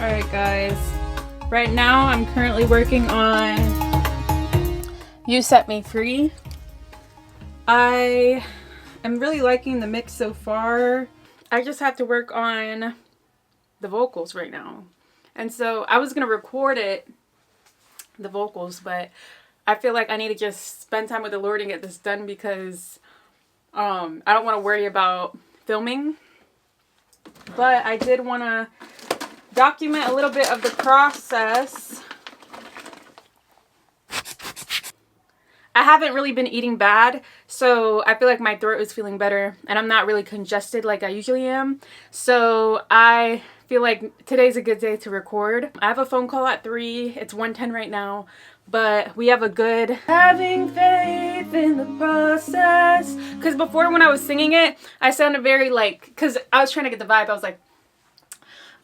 Alright guys, right now I'm currently working on You Set Me Free. I am really liking the mix so far. I just have to work on the vocals right now. And so I was going to record the vocals, but I feel like I need to just spend time with the Lord and get this done because I don't want to worry about filming. But I did want to document a little bit of the process. I haven't really been eating bad, so I feel like my throat is feeling better and I'm not really congested like I usually am. So I feel like today's a good day to record. I have a phone call at 3. It's 1:10 right now, but we have a good having faith in the process. Because before when I was singing it, I sounded very like, because I was trying to get the vibe, I was like,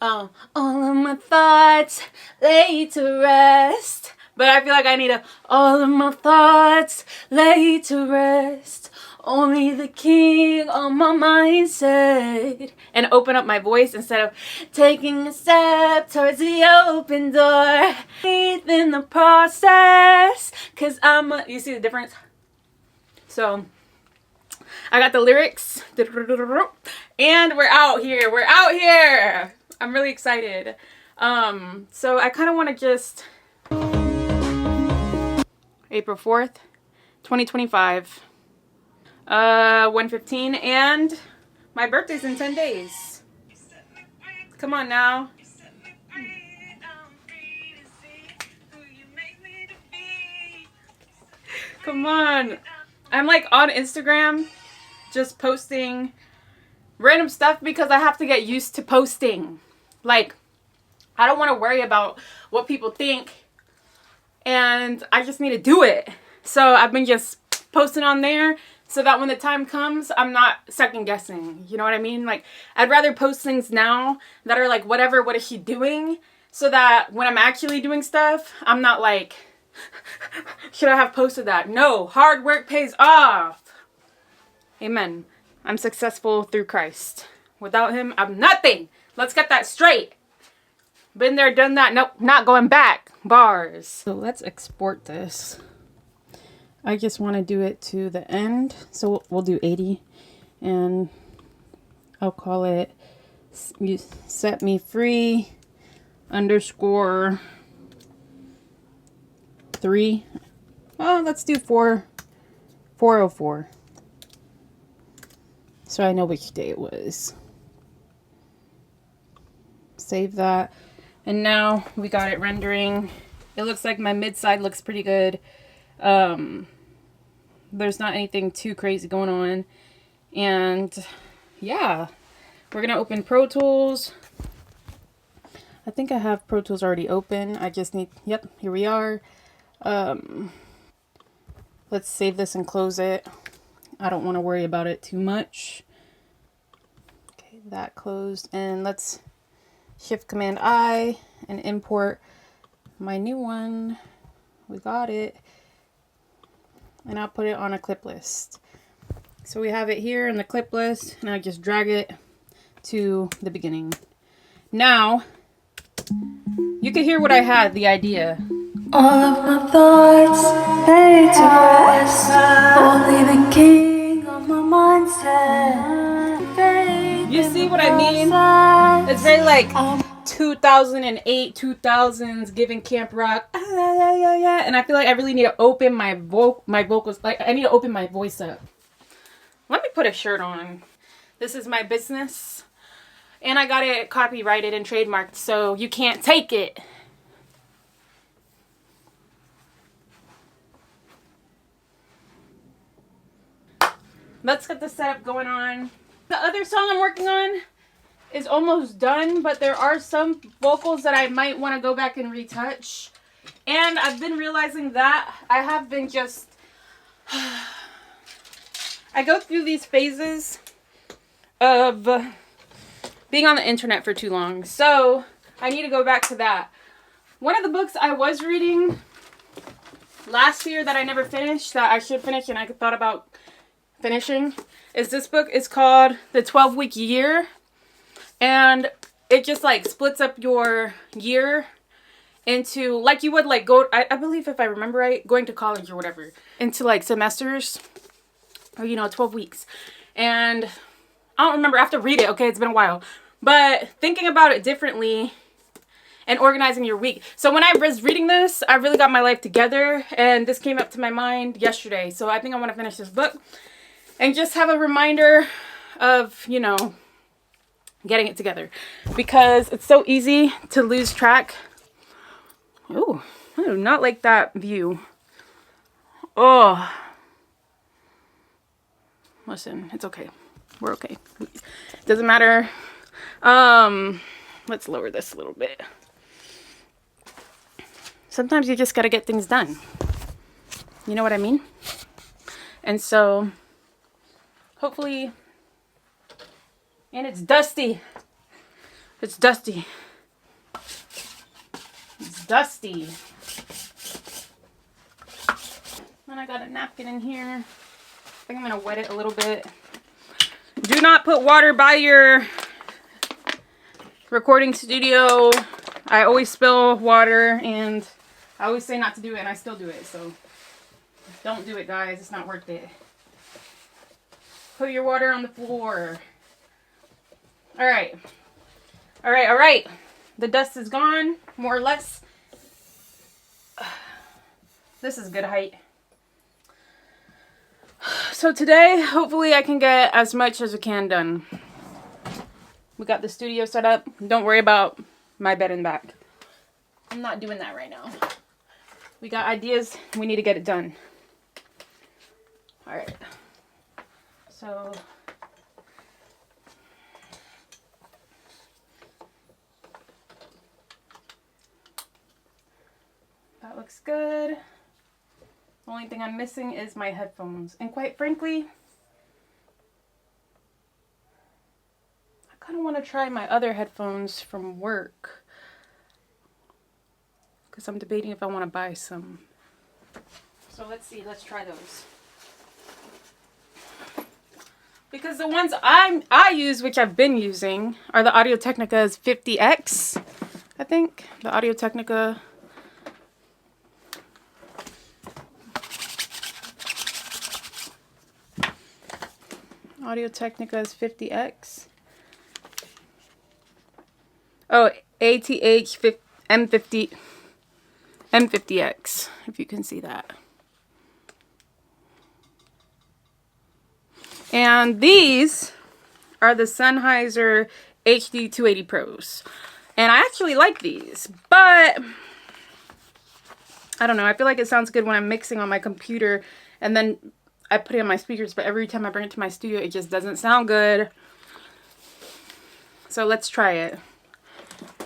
all of my thoughts laid to rest. But I feel like I need all of my thoughts laid to rest. Only the King on my mindset. And open up my voice instead of taking a step towards the open door. Faith in the process. Cause you see the difference? So, I got the lyrics. And we're out here. We're out here. I'm really excited. So I kind of want to just... April 4th, 2025. 1:15, and my birthday's in 10 days. Come on now. Come on. I'm like on Instagram just posting random stuff because I have to get used to posting. Like, I don't want to worry about what people think. And I just need to do it. So I've been just posting on there so that when the time comes, I'm not second guessing. You know what I mean? Like, I'd rather post things now that are like, whatever, what is she doing? So that when I'm actually doing stuff, I'm not like, should I have posted that? No, hard work pays off. Amen. I'm successful through Christ. Without him, I'm nothing. Let's get that straight. Been there, done that. Nope, not going back. Bars. So let's export this. I just want to do it to the end. So we'll do 80. And I'll call it You Set Me Free _ 3. Oh, let's do 404. So I know which day it was. Save that. And now we got it rendering. It looks like my mid side looks pretty good. There's not anything too crazy going on. And yeah, we're going to open Pro Tools. I think I have Pro Tools already open. I just need, yep, here we are. Let's save this and close it. I don't want to worry about it too much. Okay, that closed. And let's Shift Command I and import my new one. We got it. And I'll put it on a clip list. So we have it here in the clip list, and I just drag it to the beginning. Now, you can hear what I had, the idea. All of my thoughts laid to rest. Only the King of my mindset. You see what I mean? It's very like 2008, 2000s, giving camp rock. And I feel like I really need to open my vocals. Like, I need to open my voice up. Let me put a shirt on. This is my business. And I got it copyrighted and trademarked, so you can't take it. Let's get the setup going on. The other song I'm working on is almost done, but there are some vocals that I might want to go back and retouch. And I've been realizing that I have been just... I go through these phases of being on the internet for too long. So I need to go back to that. One of the books I was reading last year that I never finished, that I should finish and I thought about finishing, is this book. It's called The 12-Week Year. And it just like splits up your year into, like you would like go, I believe if I remember right, going to college or whatever, into like semesters, or 12 weeks. And I don't remember, I have to read it, okay, it's been a while. But thinking about it differently and organizing your week. So when I was reading this, I really got my life together, and this came up to my mind yesterday. So I think I want to finish this book and just have a reminder of, getting it together, because it's so easy to lose track. Oh, I do not like that view. Oh, listen, it's okay. We're okay. Doesn't matter. Let's lower this a little bit. Sometimes you just got to get things done. You know what I mean? And so, hopefully, and it's dusty. It's dusty. It's dusty. And I got a napkin in here. I think I'm going to wet it a little bit. Do not put water by your recording studio. I always spill water, and I always say not to do it, and I still do it. So don't do it, guys. It's not worth it. Put your water on the floor. All right. All right, all right. The dust is gone, more or less. This is good height. So today, hopefully I can get as much as I can done. We got the studio set up. Don't worry about my bed and back. I'm not doing that right now. We got ideas. We need to get it done. All right. So that looks good. The only thing I'm missing is my headphones. And quite frankly, I kind of want to try my other headphones from work, because I'm debating if I want to buy some. So let's see. Let's try those. Because the ones I use, which I've been using, are the Audio-Technica's 50X, I think. The Audio-Technica. Audio-Technica's 50X. Oh, ATH M50X, if you can see that. And these are the Sennheiser HD 280 Pros. And I actually like these, but I don't know. I feel like it sounds good when I'm mixing on my computer and then I put it on my speakers, but every time I bring it to my studio, it just doesn't sound good. So let's try it.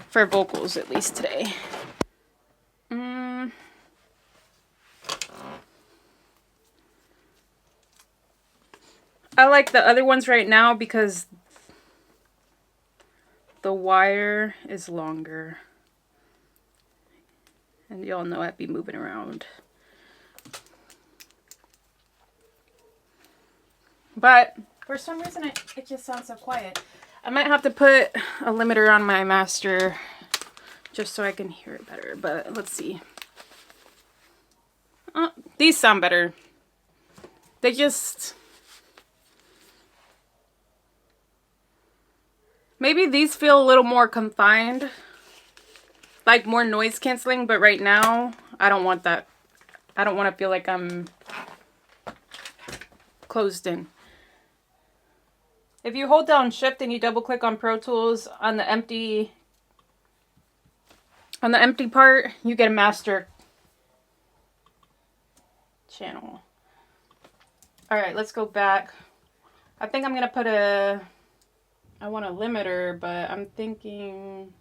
For vocals, at least today. I like the other ones right now because the wire is longer. And y'all know I'd be moving around. But for some reason it just sounds so quiet. I might have to put a limiter on my master just so I can hear it better. But let's see. These sound better. They just... Maybe these feel a little more confined. Like more noise canceling. But right now, I don't want that. I don't want to feel like I'm closed in. If you hold down Shift and you double click on Pro Tools on the empty part, you get a master channel. All right, let's go back. I think I'm going to put I want a limiter, but I'm thinking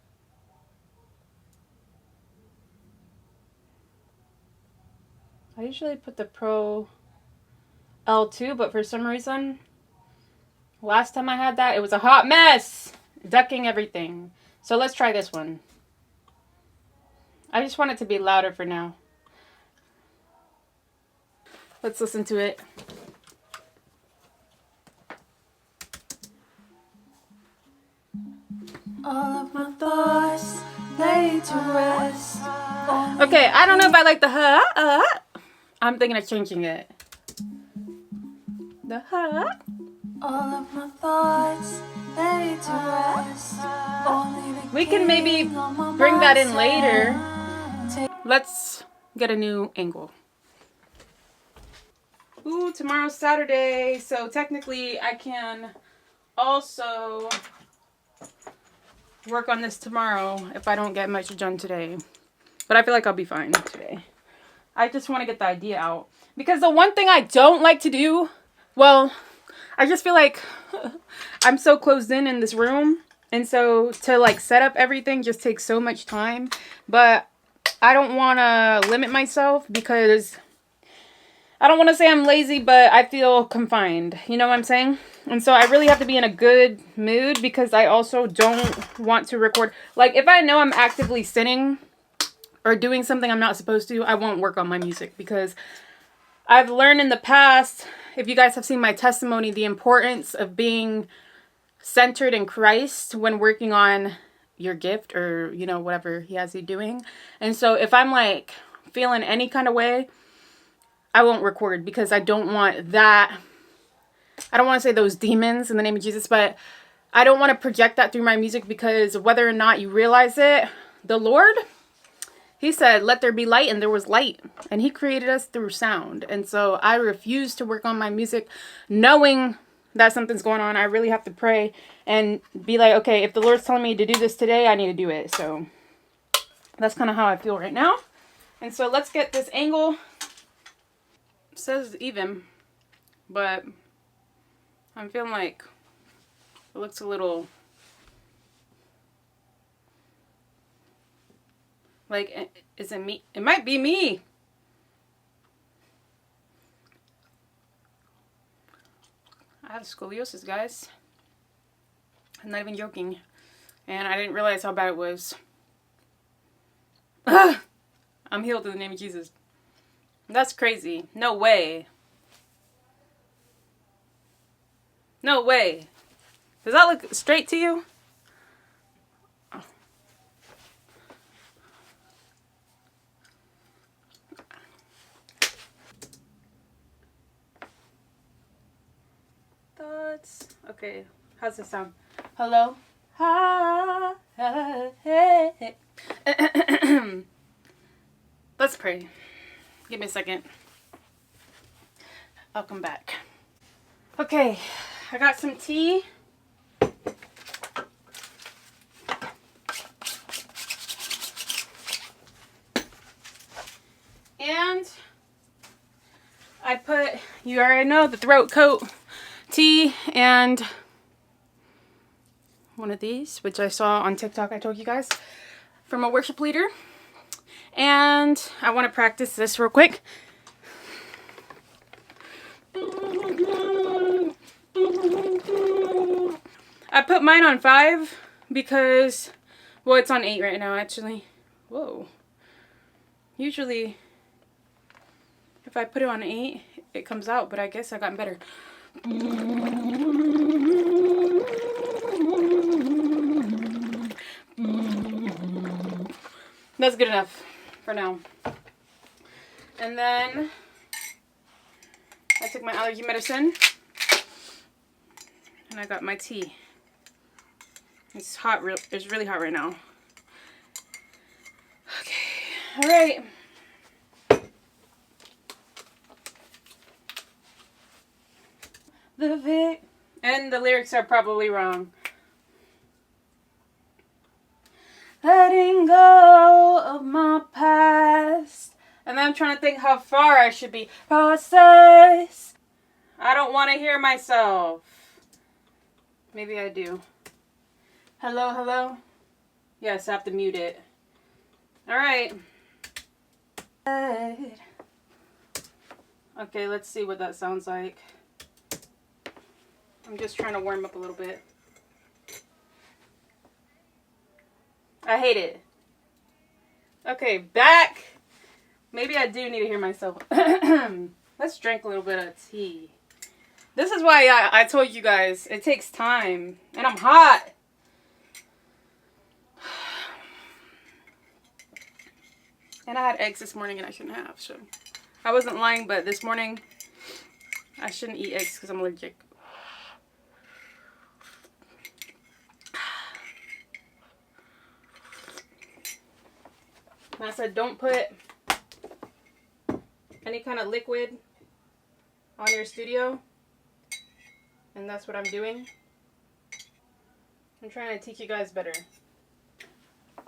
I usually put the Pro L2, but for some reason last time I had that, it was a hot mess, ducking everything. So let's try this one. I just want it to be louder for now. Let's listen to it. All of my thoughts laid to rest. Okay, I don't know if I like the I'm thinking of changing it. The All of my thoughts laid to rest. Only the We can maybe king on my bring that in mindset. later. Let's get a new angle. Ooh, tomorrow's Saturday, so technically I can also work on this tomorrow if I don't get much done today. But I feel like I'll be fine today. I just want to get the idea out. Because the one thing I don't like to do, well, I just feel like I'm so closed in this room. And so to like set up everything just takes so much time. But I don't want to limit myself because I don't want to say I'm lazy, but I feel confined. You know what I'm saying? And so I really have to be in a good mood because I also don't want to record. Like if I know I'm actively sinning or doing something I'm not supposed to, I won't work on my music because I've learned in the past, if you guys have seen my testimony, the importance of being centered in Christ when working on your gift or, you know, whatever he has you doing. And so if I'm like feeling any kind of way, I won't record because I don't want that. I don't want to say those demons in the name of Jesus, but I don't want to project that through my music because whether or not you realize it, the Lord, he said, let there be light, and there was light. And he created us through sound. And so I refuse to work on my music knowing that something's going on. I really have to pray and be like, okay, if the Lord's telling me to do this today, I need to do it. So that's kind of how I feel right now. And so let's get this angle. It says even, but I'm feeling like it looks a little like, is it me? It might be me. I have scoliosis, guys. I'm not even joking. And I didn't realize how bad it was. I'm healed in the name of Jesus. That's crazy. No way. No way. Does that look straight to you? Thoughts. Okay. How's this sound? Hello? Ha, ha, hey, hey. Let's pray. Give me a second. I'll come back. Okay. I got some tea. And I put, you already know, the throat coat tea and one of these, which I saw on TikTok, I told you guys, from a worship leader. And I want to practice this real quick. I put mine on 5 because, well, it's on 8 right now, actually. Whoa. Usually, if I put it on 8, it comes out, but I guess I got better. That's good enough for now. And then I took my allergy medicine and I got my tea. It's hot, it's really hot right now. Okay, all right. And the lyrics are probably wrong. Letting go of my past. And then I'm trying to think how far I should be. Process. I don't want to hear myself. Maybe I do. Hello, hello? Yes, I have to mute it. Alright. Okay, let's see what that sounds like. I'm just trying to warm up a little bit. I hate it. Okay, back. Maybe I do need to hear myself. Let's drink a little bit of tea. This is why I told you guys it takes time. And I'm hot. And I had eggs this morning and I shouldn't have, so. I wasn't lying, but this morning I shouldn't eat eggs because I'm allergic. And I said don't put any kind of liquid on your studio. And that's what I'm doing. I'm trying to teach you guys better.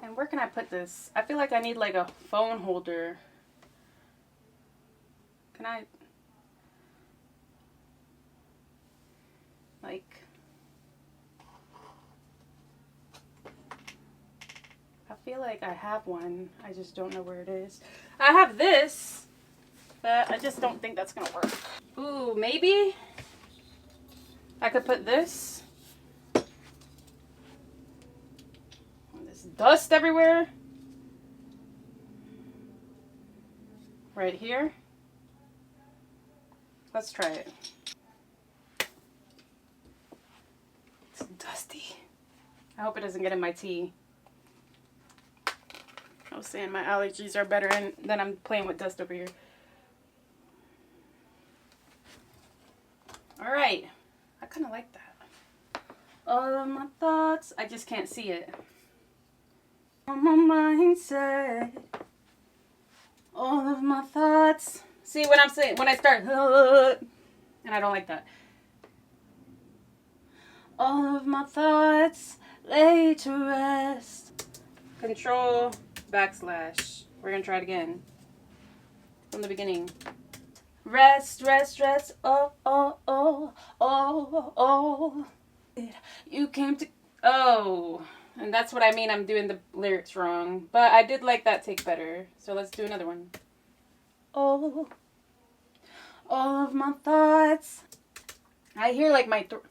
And where can I put this? I feel like I need like a phone holder. Can I? Like. I feel like I have one. I just don't know where it is. I have this, but I just don't think that's gonna work. Ooh, maybe I could put this. This dust everywhere. Right here. Let's try it. It's dusty. I hope it doesn't get in my tea. I was saying my allergies are better, and then I'm playing with dust over here. Alright. I kind of like that. All of my thoughts. I just can't see it. On my mindset. All of my thoughts. See what I'm saying? When I start, and I don't like that. All of my thoughts lay to rest. Control, backslash. We're gonna try it again. From the beginning. Rest, rest, rest. Oh, oh, oh, oh, oh. You came to. Oh. And that's what I mean. I'm doing the lyrics wrong. But I did like that take better. So let's do another one. Oh. All of my thoughts. I hear like my throat.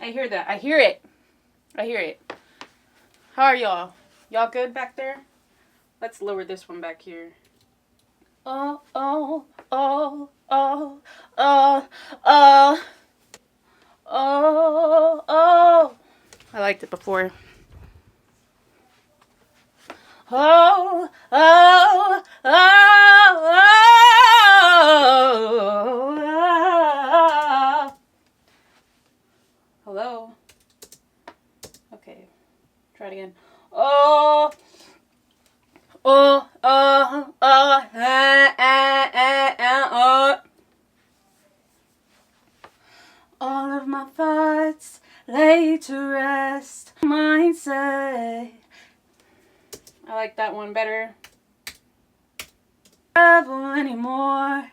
I hear that. I hear it. I hear it. How are y'all? Y'all good back there? Let's lower this one back here. Oh, oh, oh, oh, oh, oh, oh, oh. I liked it before. Oh, oh, oh, oh, oh. Hello? Okay. Try it again. Oh, oh, oh, oh, oh. All of my thoughts lay to rest. Mindset. I like that one better. Travel anymore.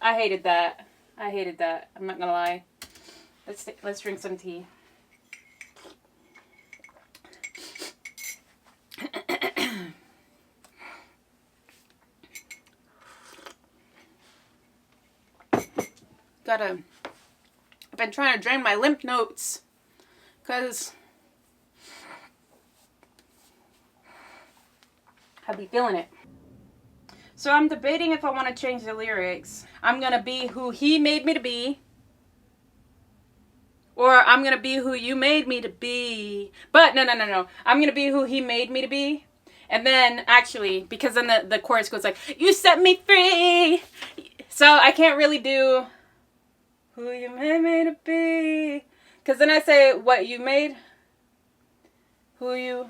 I hated that. I hated that. I'm not gonna lie. Let's drink some tea. I've been trying to drain my lymph nodes because I be feeling it. So I'm debating if I want to change the lyrics. I'm gonna be who he made me to be, or I'm gonna be who you made me to be. But no. I'm gonna be who he made me to be. And then actually, because then the chorus goes like, you set me free. So I can't really do who you made me to be. Because then I say what you made. Oh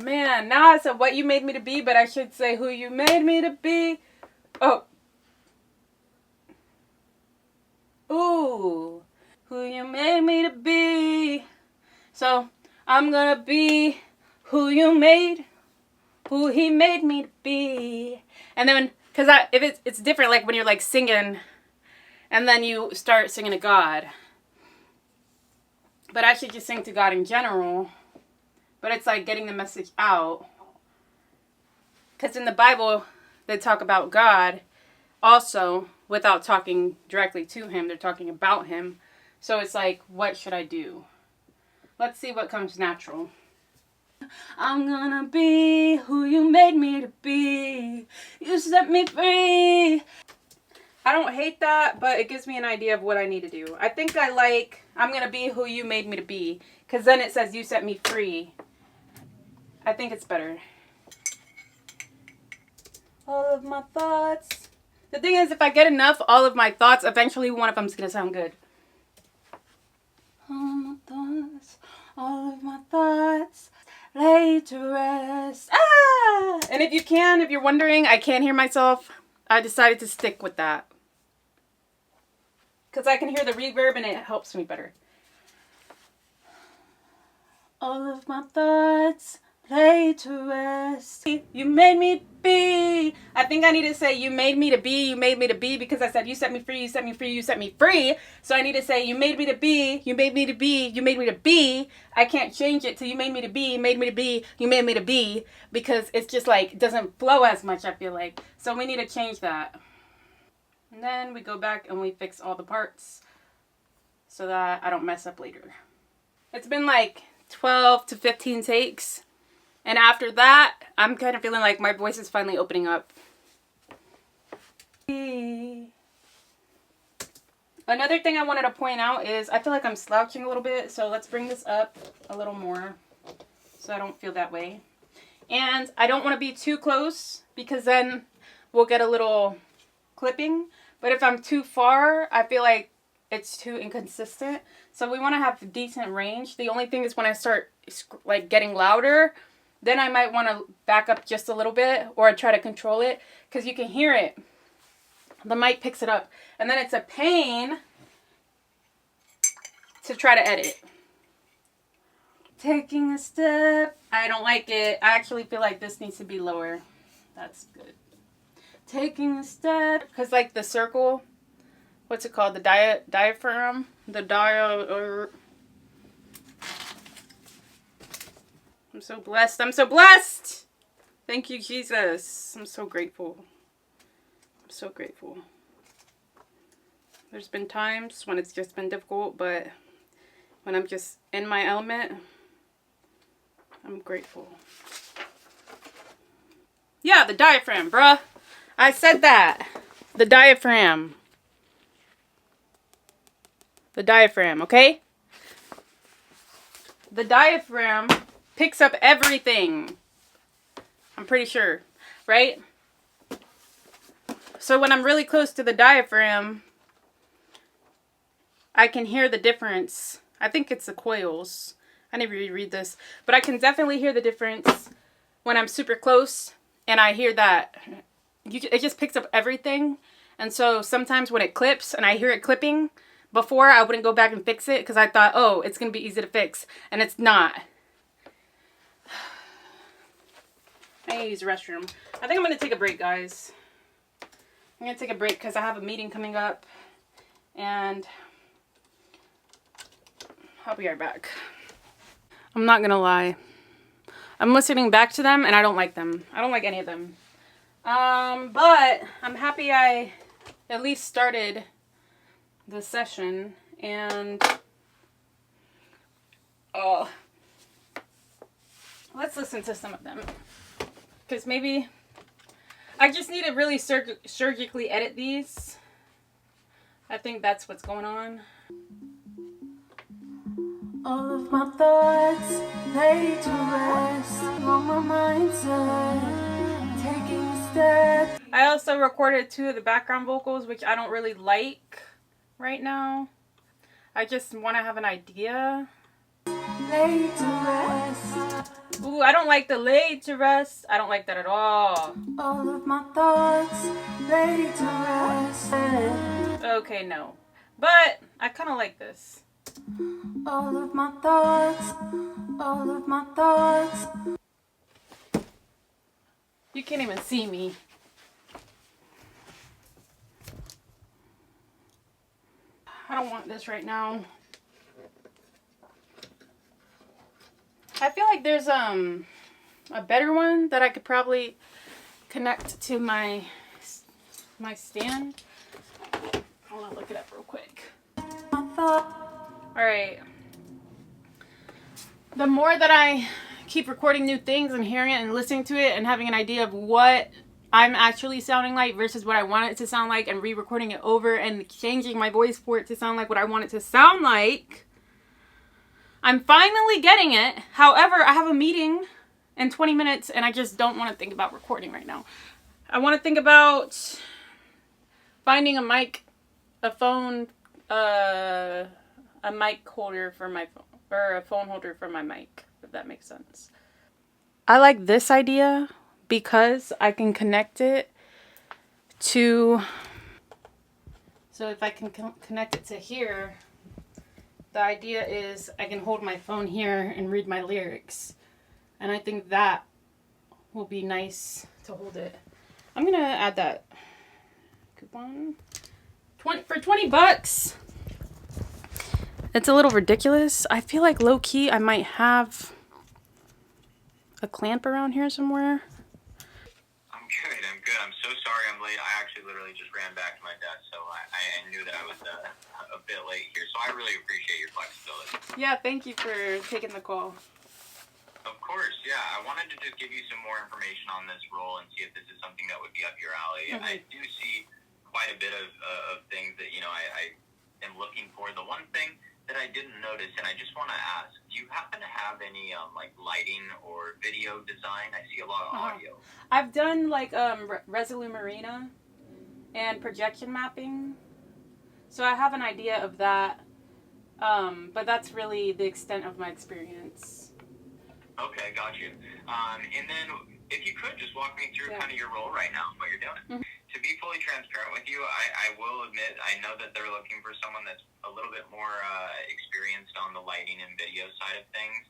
man, now I said what you made me to be, but I should say who you made me to be. Oh. Ooh. Who you made me to be. So I'm gonna be who he made me to be. And then, because if it's different, like when you're like singing, and then you start singing to God. But I should just sing to God in general. But it's like getting the message out. Because in the Bible, they talk about God also without talking directly to him. They're talking about him. So it's like, what should I do? Let's see what comes natural. I'm gonna be who you made me to be. You set me free. I don't hate that, but it gives me an idea of what I need to do. I think I'm gonna be who you made me to be. Because then it says you set me free. I think it's better. All of my thoughts. The thing is, if I get enough, all of my thoughts, eventually one of them's going to sound good. All of my thoughts, laid to rest. Ah! And if you're wondering, I can't hear myself, I decided to stick with that. Because I can hear the reverb and it helps me better. All of my thoughts, laid to rest. You made me be. I think I need to say you made me to be, you made me to be, because I said you set me free, you set me free, you set me free. So I need to say you made me to be, you made me to be, you made me to be. I can't change it to you made me to be, made me to be, you made me to be, because it's just like, it doesn't flow as much, I feel like. So we need to change that. And then we go back and we fix all the parts so that I don't mess up later. It's been like 12 to 15 takes. And after that, I'm kind of feeling like my voice is finally opening up. Another thing I wanted to point out is I feel like I'm slouching a little bit. So let's bring this up a little more so I don't feel that way. And I don't want to be too close because then we'll get a little clipping. But if I'm too far, I feel like it's too inconsistent. So we want to have decent range. The only thing is when I start like getting louder, then I might want to back up just a little bit or try to control it because you can hear it. The mic picks it up. And then it's a pain to try to edit. Taking a step. I don't like it. I actually feel like this needs to be lower. That's good. Taking a step. Because like the circle, what's it called? The diaphragm? I'm so blessed. I'm so blessed. Thank you, Jesus. I'm so grateful. I'm so grateful. There's been times when it's just been difficult, but when I'm just in my element, I'm grateful. Yeah, the diaphragm, bruh. I said that. The diaphragm. The diaphragm, okay? The diaphragm picks up everything. I'm pretty sure, right? So when I'm really close to the diaphragm, I can hear the difference. I think it's the coils. I never reread this, but I can definitely hear the difference when I'm super close and I hear that it just picks up everything. And so sometimes when it clips and I hear it clipping, before I wouldn't go back and fix it because I thought, oh, it's going to be easy to fix. And it's not. I need to use the restroom. I think I'm going to take a break, guys. I'm going to take a break because I have a meeting coming up. And I'll be right back. I'm not going to lie. I'm listening back to them and I don't like them. I don't like any of them. But I'm happy I at least started the session. And let's listen to some of them. Because maybe I just need to really surgically edit these. I think that's what's going on. All of my thoughts laid to rest on my mindset, taking a step. I also recorded 2 of the background vocals, which I don't really like right now. I just want to have an idea. Laid to rest. Ooh, I don't like the laid to rest. I don't like that at all. All of my thoughts laid to rest. Okay, no. But I kind of like this. All of my thoughts, all of my thoughts. You can't even see me. I don't want this right now. I feel like there's a better one that I could probably connect to my stand. Hold on, look it up real quick. Alright. The more that I keep recording new things and hearing it and listening to it and having an idea of what I'm actually sounding like versus what I want it to sound like and re-recording it over and changing my voice for it to sound like what I want it to sound like, I'm finally getting it. However, I have a meeting in 20 minutes and I just don't want to think about recording right now. I want to think about finding a mic, a phone, a mic holder for my phone, or a phone holder for my mic, if that makes sense. I like this idea because I can connect it to, so if I can connect it to here, the idea is I can hold my phone here and read my lyrics. And I think that will be nice to hold it. I'm gonna add that coupon. For 20 bucks. It's a little ridiculous. I feel like low key I might have a clamp around here somewhere. I'm good. I'm so sorry I'm late. I actually literally just ran back to my desk, so I knew that I was a bit late here. So I really appreciate your flexibility. Yeah, thank you for taking the call. Of course, yeah. I wanted to just give you some more information on this role and see if this is something that would be up your alley. Mm-hmm. I do see quite a bit of things that, you know, I am looking for. The one thing that I didn't notice, and I just want to ask, do you happen to have any like lighting or video design? I see a lot of audio. I've done like Resolute Marina and projection mapping, so I have an idea of that, but that's really the extent of my experience. Okay, got you. And then if you could just walk me through kind of your role right now, what you're doing. Mm-hmm. To be fully transparent with you, I will admit I know that they're looking for someone that's a little bit more experienced on the lighting and video side of things,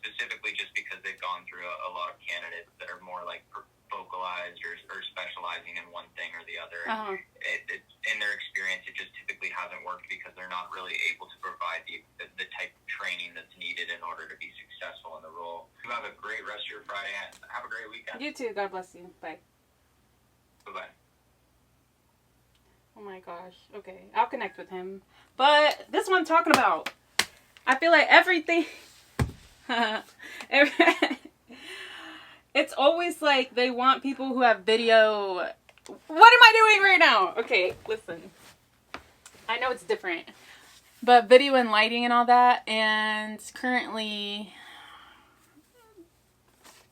specifically just because they've gone through a lot of candidates that are more like focalized or specializing in one thing or the other. Uh-huh. In their experience, it just typically hasn't worked because they're not really able to provide the type of training that's needed in order to be successful in the role. You have a great rest of your Friday. Have a great weekend. You too. God bless you. Bye. Bye-bye. Oh my gosh. Okay. I'll connect with him. But this is what I'm talking about. I feel like everything... It's always like they want people who have video... What am I doing right now? Okay, listen. I know it's different. But video and lighting and all that. And currently...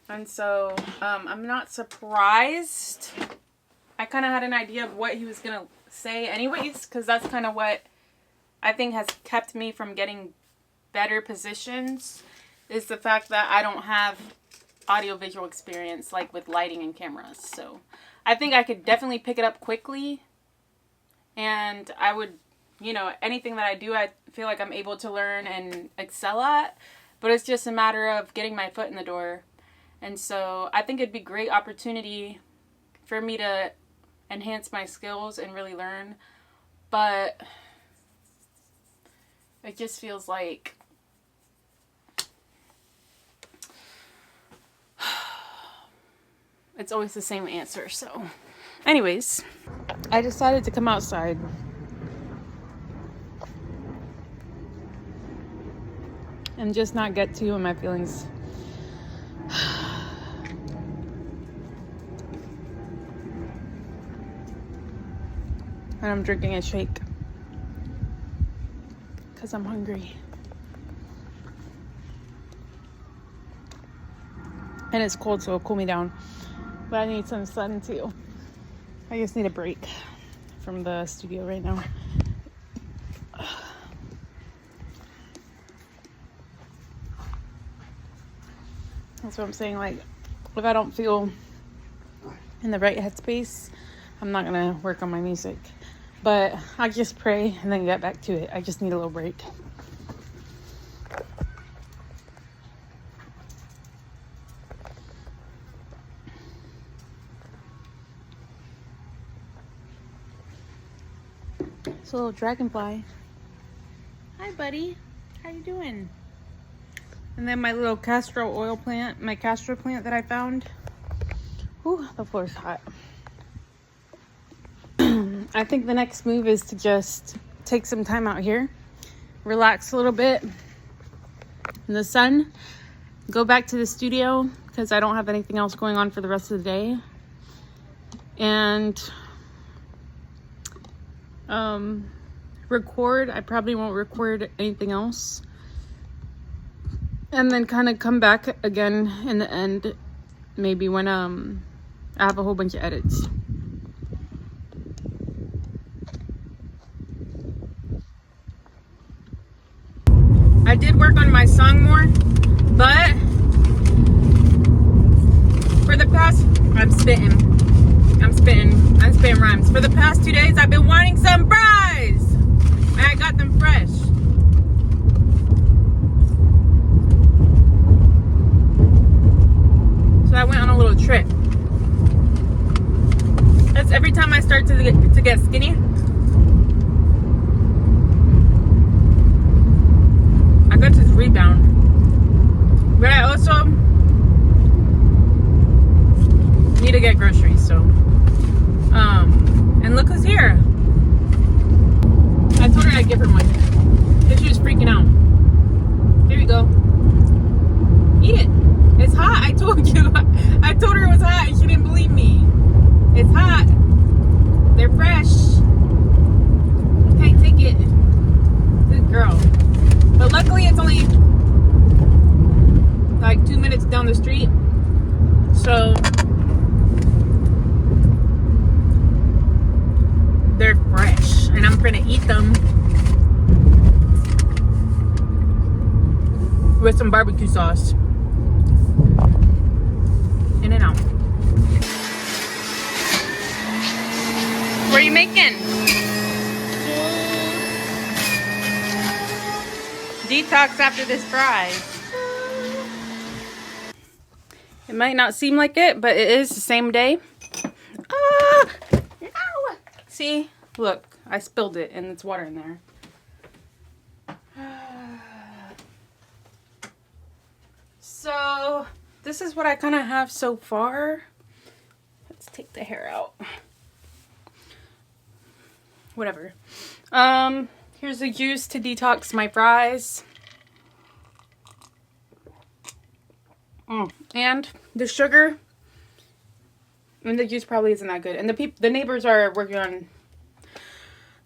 And so, I'm not surprised. I kind of had an idea of what he was going to say anyways, because that's kind of what I think has kept me from getting better positions, is the fact that I don't have audio-visual experience, like with lighting and cameras. So I think I could definitely pick it up quickly, and I would, you know, anything that I do, I feel like I'm able to learn and excel at, but it's just a matter of getting my foot in the door. And so I think it'd be a great opportunity for me to enhance my skills and really learn, but it just feels like it's always the same answer. So anyways, I decided to come outside and just not get too in my feelings. And I'm drinking a shake because I'm hungry. And it's cold, so it'll cool me down. But I need some sun too. I just need a break from the studio right now. That's what I'm saying. Like, if I don't feel in the right headspace, I'm not gonna work on my music. But I just pray and then get back to it. I just need a little break. It's a little dragonfly. Hi, buddy. How you doing? And then my little castor oil plant, my castor plant that I found. Ooh, the floor's hot. I think the next move is to just take some time out here, relax a little bit in the sun, go back to the studio because I don't have anything else going on for the rest of the day, and record. I probably won't record anything else and then kind of come back again in the end, maybe when I have a whole bunch of edits. I did work on my song more, but for the past, I'm spitting rhymes. For the past 2 days, I've been wanting some fries, and I got them fresh. So I went on a little trip. That's every time I start to get skinny, I got this rebound. But I also need to get groceries, so and look who's here. I told her I'd give her one, but she was freaking out. Here you go. Eat it. It's hot. I told you. I told her it was hot and she didn't believe me. It's hot. They're fresh. Okay, take it. Good girl. But luckily it's only like 2 minutes down the street. So they're fresh and I'm gonna eat them with some barbecue sauce. In and out. What are you making? Detox after this fries. It might not seem like it, but it is the same day. Ah! No! See? Look, I spilled it and it's water in there. So, this is what I kind of have so far. Let's take the hair out. Whatever. Here's the juice to detox my fries. And the sugar. And the juice probably isn't that good. And the neighbors are working on...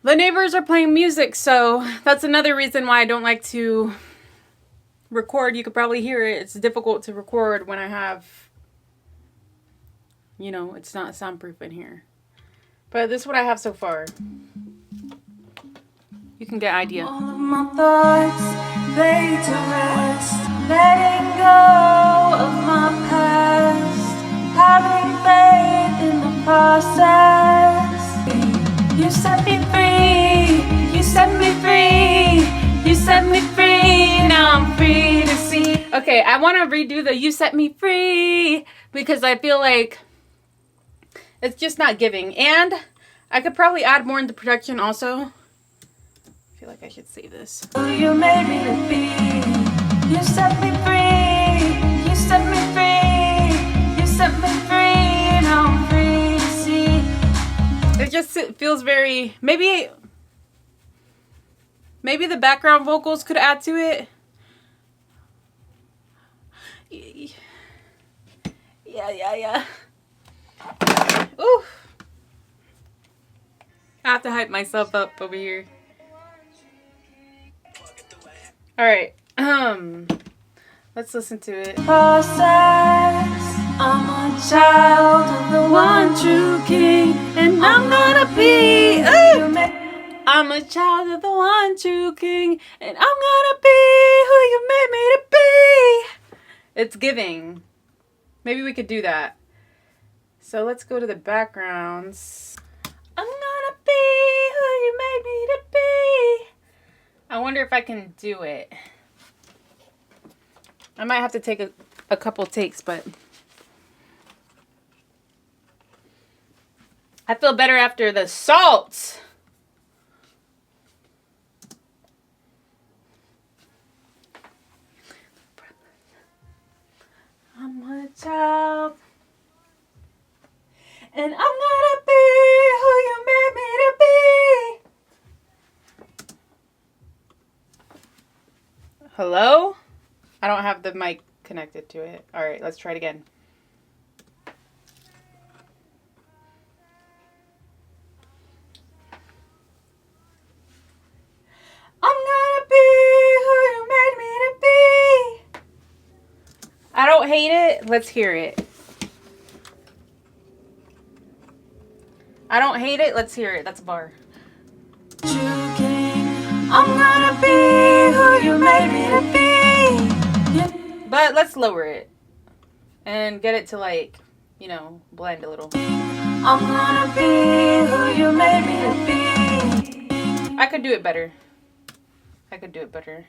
The neighbors are playing music, so that's another reason why I don't like to record. You could probably hear it. It's difficult to record when I have... You know, it's not soundproof in here. But this is what I have so far. You can get an idea. All of my thoughts lay to rest, letting go of my past, having faith in the process. You set me free, you set me free, you set me free, now I'm free to see. Okay, I want to redo the "You Set Me Free" because I feel like it's just not giving. And I could probably add more into production also. I feel like I should save this. Who you made me to be. You set me free. You set me free. You set me free. Now I'm free to see. It just feels very... Maybe the background vocals could add to it. Yeah. Ooh. I have to hype myself up over here. Alright. Let's listen to it. Process. I'm a child of the one true king, and I'm gonna be. I'm a child of the one true king, and I'm gonna be who you made me to be. It's giving. Maybe we could do that. So let's go to the backgrounds. I'm gonna be who you made me to be. I wonder if I can do it. I might have to take a couple takes, but I feel better after the salt. I'm a child, and I'm gonna be who you made me to be. Hello? I don't have the mic connected to it. All right, let's try it again. I'm gonna be who you made me to be. I don't hate it. Let's hear it. I don't hate it. Let's hear it. That's a bar. I'm gonna be who you made me to be. But let's lower it and get it to, like, you know, blend a little. I'm gonna be who you made me to be. I could do it better. I could do it better.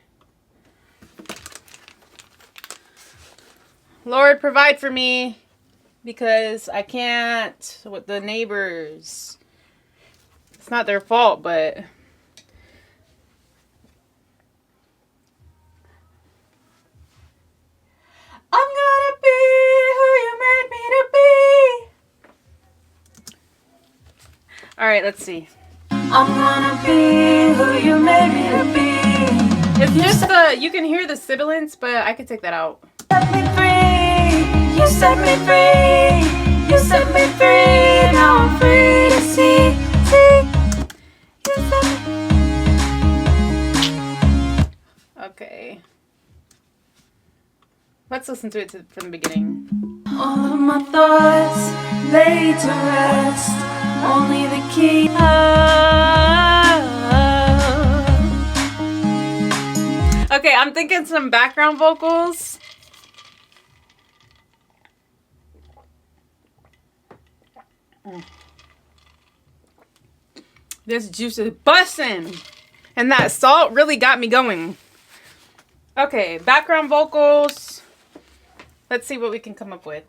Lord, provide for me because I can't with the neighbors. It's not their fault, but I'm gonna be who you made me to be. all right, let's see. I'm gonna be who you made me to be. It's just the, you can hear the sibilance, but I could take that out. Set me free. You set me free. You set me free. Now I'm free to see. You set me. Okay. Let's listen to it from the beginning. All of my thoughts laid to rest. Only the key. Okay, I'm thinking some background vocals. This juice is bussin'. And that salt really got me going. Okay, background vocals. Let's see what we can come up with.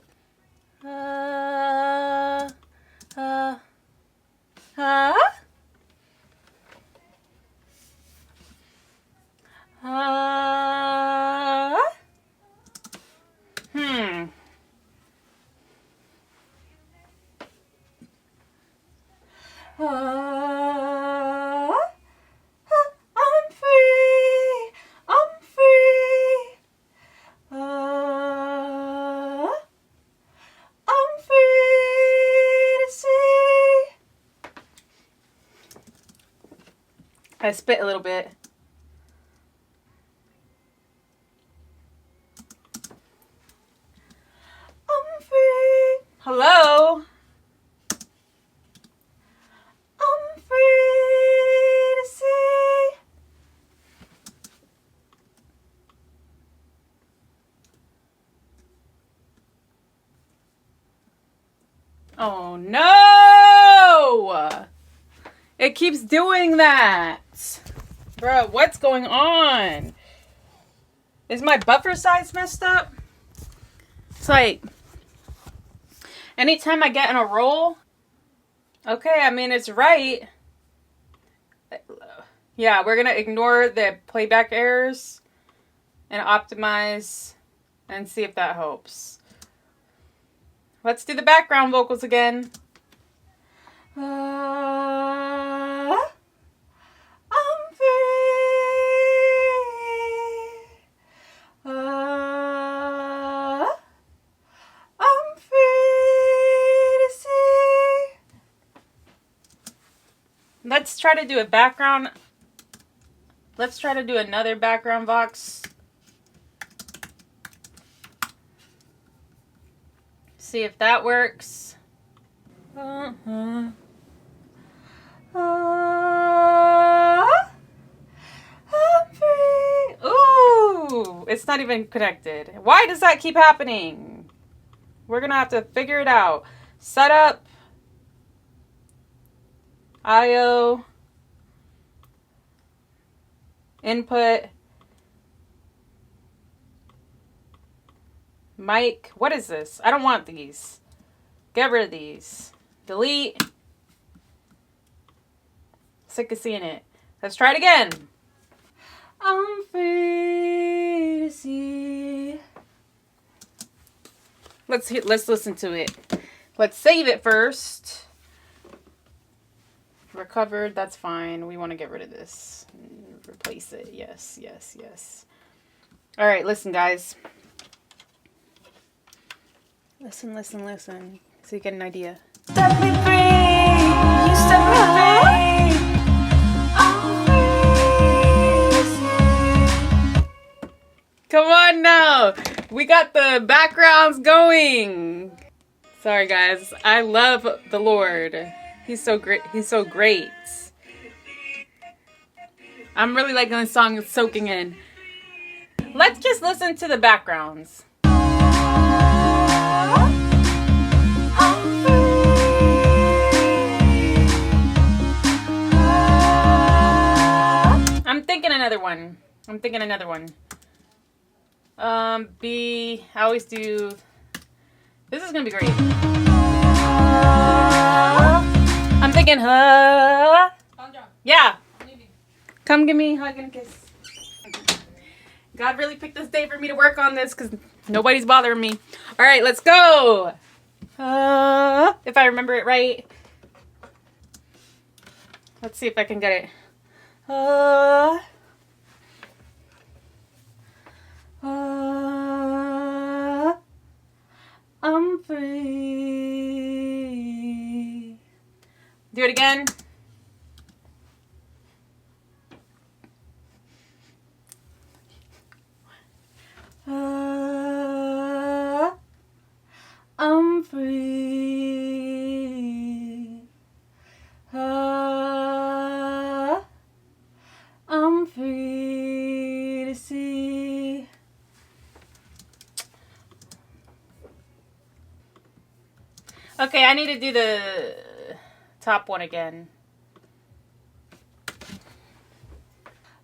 I'm free. I'm free. I'm free to see. I spit a little bit. I'm free. Hello? I'm free to see. Oh no! It keeps doing that. Bro, what's going on? Is my buffer size messed up? It's like, anytime I get in a roll, okay, I mean, it's right. Yeah, we're gonna ignore the playback errors and optimize and see if that helps. Let's do the background vocals again. I'm free. I'm free to see. Let's try to do a background. Let's try to do another background vox. See if that works. I'm free. Ooh, it's not even connected. Why does that keep happening? We're gonna have to figure it out. Setup. IO. Input. Mic. What is this? I don't want these. Get rid of these. Delete. Sick of seeing it. Let's try it again. I'm free to see. Let's listen to it. Let's save it first. Recovered, that's fine. We want to get rid of this. Replace it. Yes, yes, yes. All right, listen, guys. Listen, listen, listen. So you get an idea. Set me free. You set me free. I'm free to see. Come on now. We got the backgrounds going. Sorry, guys. I love the Lord. He's so great. He's so great. I'm really liking this song. It's soaking in. Let's just listen to the backgrounds. I'm thinking another one. B. I always do. This is gonna be great. I'm thinking, yeah. Come give me a hug and a kiss. God really picked this day for me to work on this because nobody's bothering me. All right, let's go. If I remember it right. Let's see if I can get it. I'm free. Do it again. I'm free. I'm free to see. Okay, I need to do the top one again.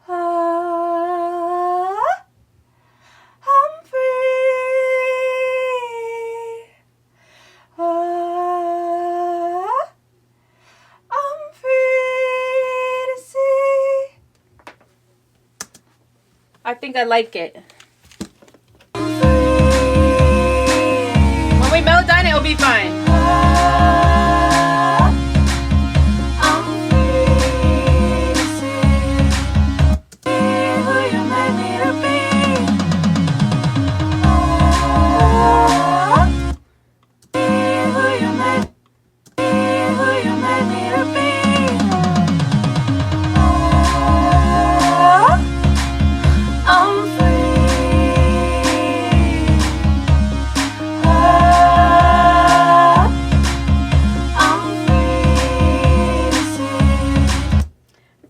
I'm free. I'm free to see. I think I like it. When we melt down, it'll be fine.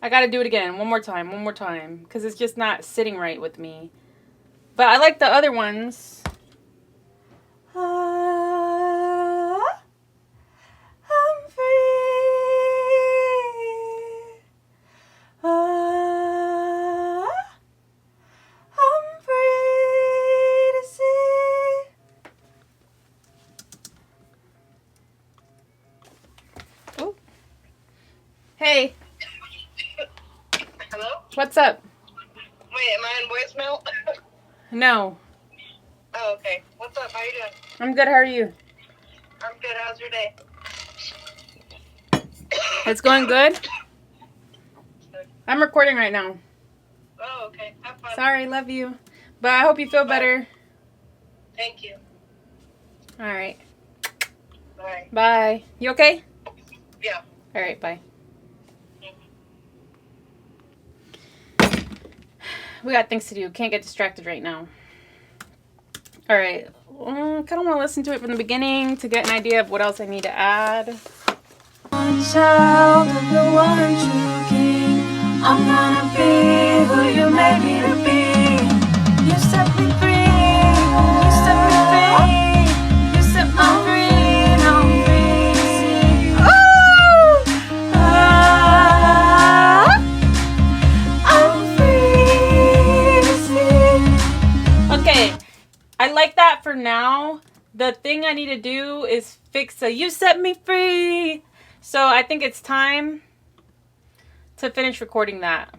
I gotta do it again. One more time. Because it's just not sitting right with me. But I like the other ones. I'm free. I'm free to see. Oh. Hey. Hello? What's up? Wait, am I in voicemail? No. Oh, okay. What's up? How you doing? I'm good. How are you? I'm good. How's your day? It's going good? I'm recording right now. Oh, okay. Have fun. Sorry, love you. But I hope you feel better. Thank you. All right. Bye. Bye. You okay? Yeah. All right, bye. We got things to do. Can't get distracted right now. All right. I kind of want to listen to it from the beginning to get an idea of what else I need to add. One child of the one true King. I'm gonna be who you made me to be. You set me free. You set me free. You set me free. Now I'm free to see. I'm free to see. Okay. I like that for now. The thing I need to do is fix the "you set me free." So I think it's time to finish recording that.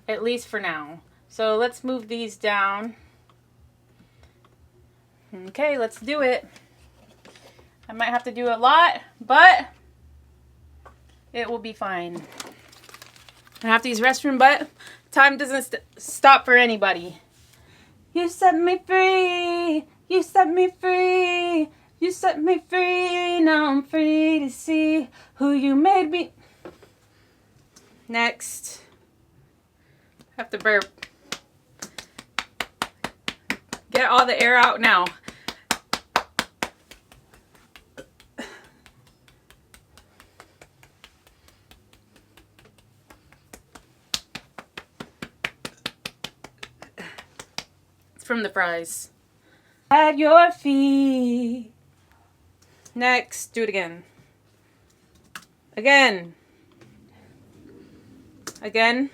At least for now. So let's move these down. Okay, let's do it. I might have to do a lot, but it will be fine. I have to use restroom, but time doesn't stop for anybody. You set me free. You set me free. You set me free. Now I'm free to see who you made me. Next. Have to burp. Get all the air out now. It's from the fries. At your feet. Next, do it again. Again. Again.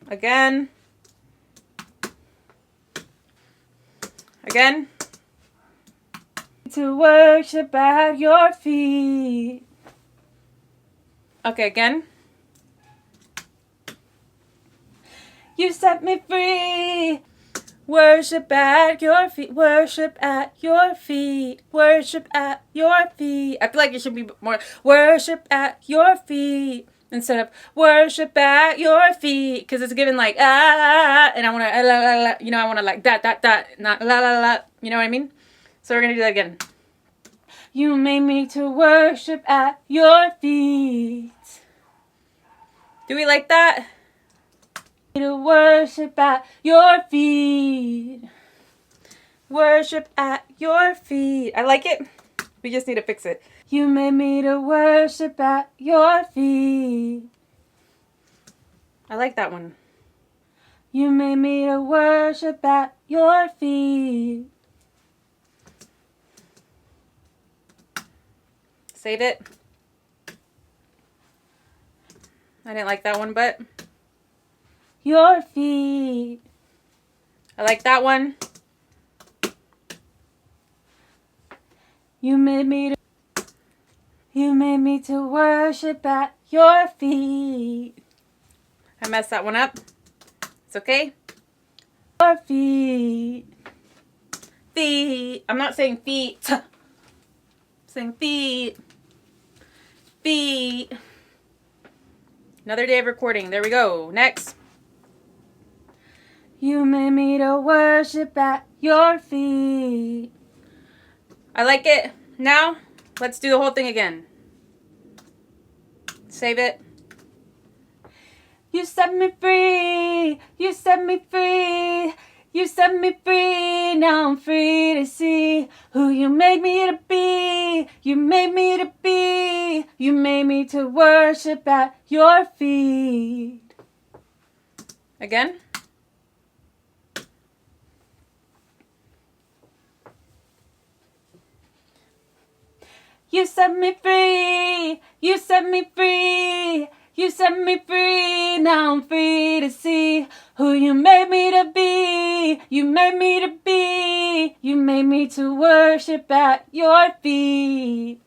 Again. Again. To worship at your feet. Okay, again. You set me free. Worship at your feet. Worship at your feet. Worship at your feet. I feel like it should be more worship at your feet instead of worship at your feet, because it's given like and I want to la, la, la, you know, I want to like that, not la la la, you know what I mean? So we're gonna do that again. You made me to worship at your feet. Do we like that? To worship at your feet. Worship at your feet. I like it. We just need to fix it. You made me to worship at your feet. I like that one. You made me to worship at your feet. Save it. I didn't like that one, but your feet. I like that one. You made me to worship at your feet. I messed that one up. It's okay. Your feet. Feet. I'm not saying feet. I'm saying feet. Feet. Another day of recording. There we go. Next. You made me to worship at your feet. I like it. Now, let's do the whole thing again. Save it. You set me free. You set me free. You set me free. Now I'm free to see who you made me to be. You made me to be. You made me to worship at your feet. Again. You set me free, you set me free, you set me free, now I'm free to see who you made me to be, you made me to be, you made me to worship at your feet.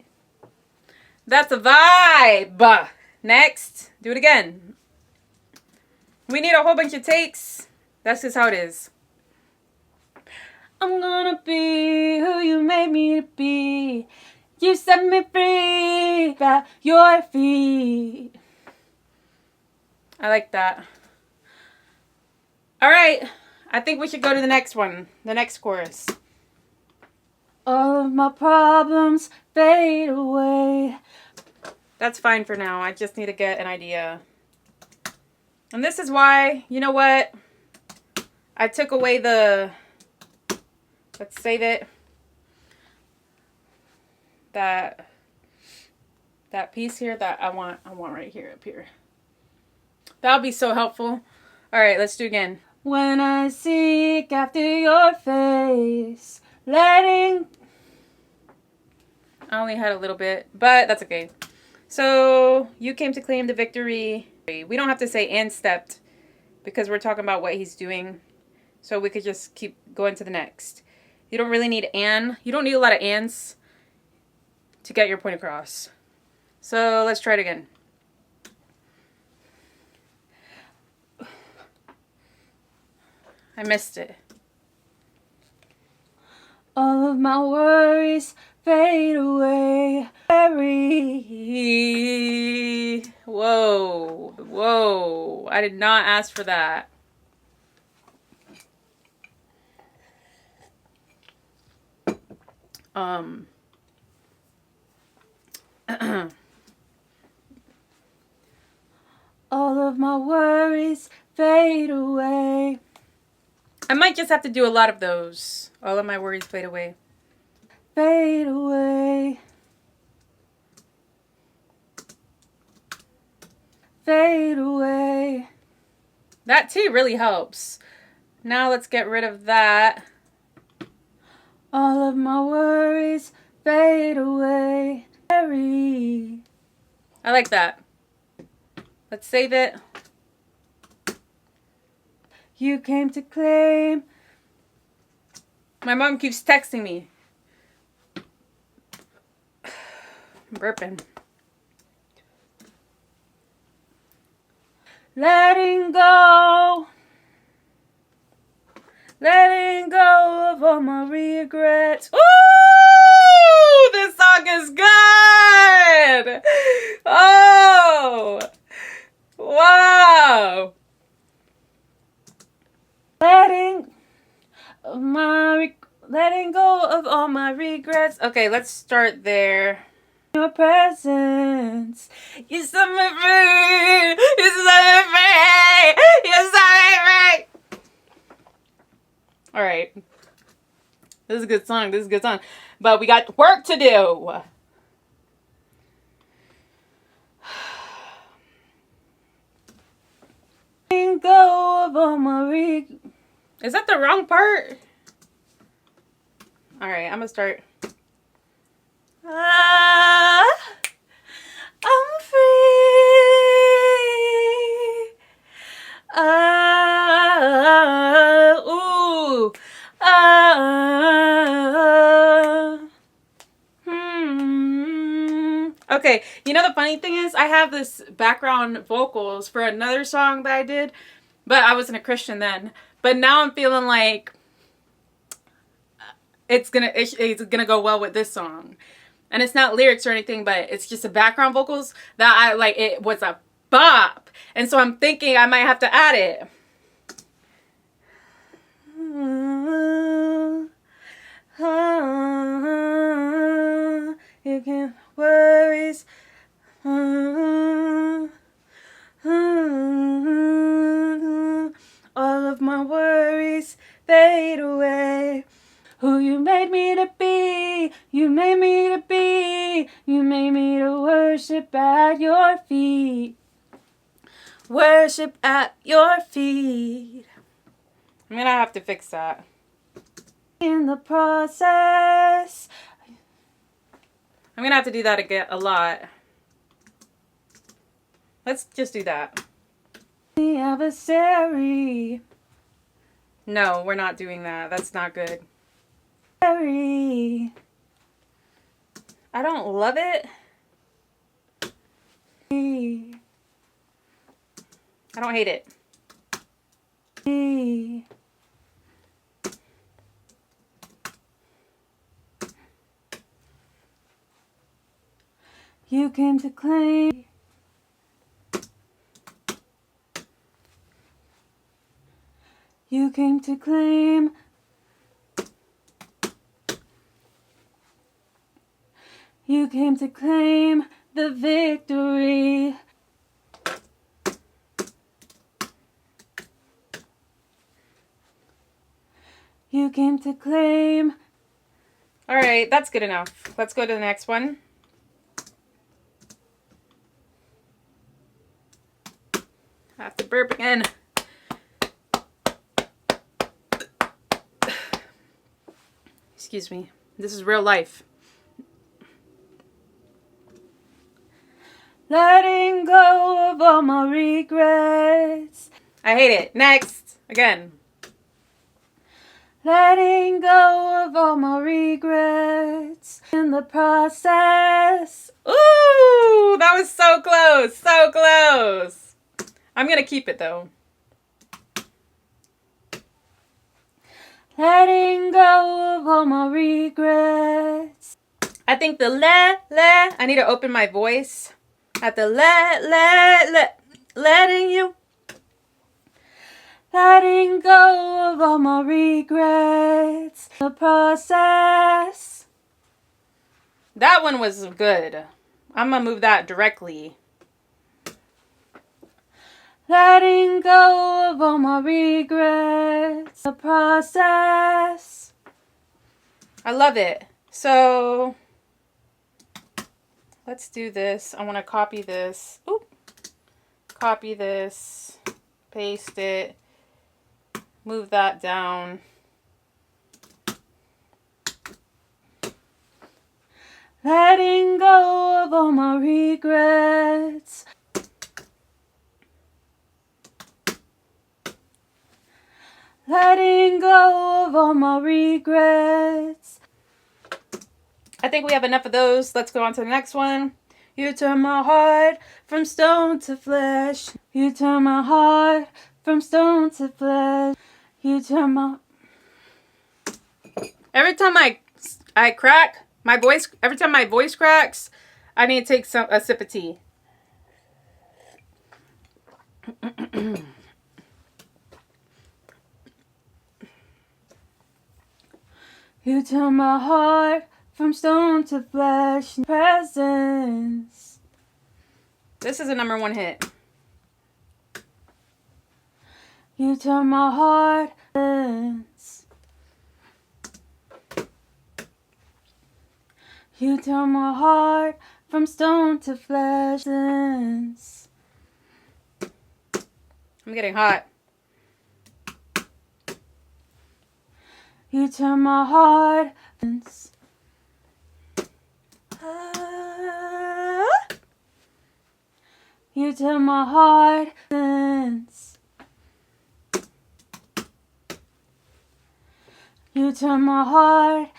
That's a vibe. Next, do it again. We need a whole bunch of takes. That's just how it is. I'm gonna be who you made me to be. You set me free at your feet. I like that. All right. I think we should go to the next one. The next chorus. All of my problems fade away. That's fine for now. I just need to get an idea. And this is why, you know what? I took away the... Let's save it. That piece here that I want right here, up here. That'll be so helpful. All right, let's do it again. When I seek after your face, I only had a little bit, but that's okay. So you came to claim the victory. We don't have to say and stepped because we're talking about what he's doing. So we could just keep going to the next. You don't really need and. You don't need a lot of ands to get your point across. So let's try it again. I missed it. All of my worries fade away. Whoa. Whoa. I did not ask for that. All of my worries fade away. I might just have to do a lot of those. All of my worries fade away. Fade away. Fade away. That tea really helps. Now let's get rid of that. All of my worries fade away. I like that. Let's save it. You came to claim. My mom keeps texting me. I'm burping. Letting go. Letting go of all my regrets. Ooh, this song is good. Oh, wow. Letting go of all my regrets. Okay, let's start there. Your presence, you set me free. You set me free. You set me free. All right, this is a good song. This is a good song, but we got work to do. Letting go of all my regrets. Is that the wrong part? All right, I'm gonna start. I'm free. Ooh. Okay, you know the funny thing is I have this background vocals for another song that I did, but I wasn't a Christian then. But now I'm feeling like it's gonna go well with this song. And it's not lyrics or anything, but it's just the background vocals that I like. It was a bop. And so I'm thinking I might have to add it. You can worries. All of my worries fade away. Who you made me to be, you made me to be, you made me to worship at your feet. Worship at your feet. I'm gonna have to fix that. In the process, I'm gonna have to do that again a lot. Let's just do that. The adversary. No, we're not doing that. That's not good. I don't love it. I don't hate it. You came to claim. You came to claim. You came to claim the victory. You came to claim. All right, that's good enough. Let's go to the next one. I have to burp again. Excuse me. This is real life. Letting go of all my regrets. I hate it. Next. Again. Letting go of all my regrets. In the process. Ooh, that was so close. So close. I'm going to keep it though. Letting go of all my regrets. I think the I need to open my voice. At the letting you. Letting go of all my regrets. The process. That one was good. I'm gonna move that directly. letting go of all my regrets. The process. I love it. So let's do this. I want to copy this. Oop. Copy this. Paste it. Move that down. Letting go of all my regrets. Letting go of all my regrets. I think we have enough of those. Let's go on to the next one. You turn my heart from stone to flesh. You turn my heart from stone to flesh. You turn my... Every time I crack my voice, every time my voice cracks, I need to take a sip of tea. You turn my heart from stone to flesh. Presence. This is a #1 hit. You turn my heart. You turn my heart from stone to flesh. I'm getting hot. You turn my heart. You turn my heart. You turn my heart.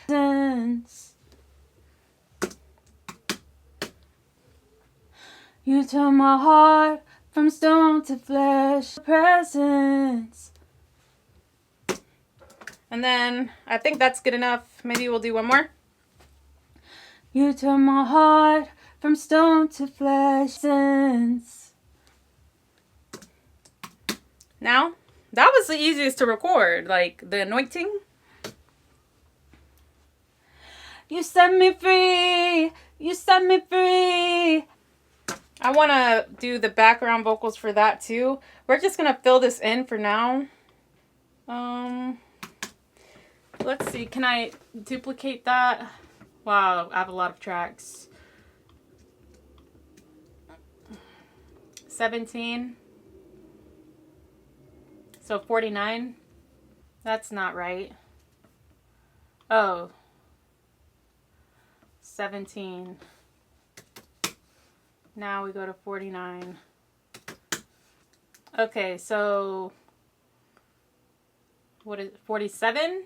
You turn my heart from stone to flesh. Presence. And then I think that's good enough. Maybe we'll do one more. You turn my heart from stone to flesh. Now, that was the easiest to record, like the anointing. You set me free. You set me free. I want to do the background vocals for that too. We're just going to fill this in for now. Let's see. Can I duplicate that? Wow, I have a lot of tracks. 17. So 49. That's not right. Oh. 17. Now we go to 49. Okay, so what is 47?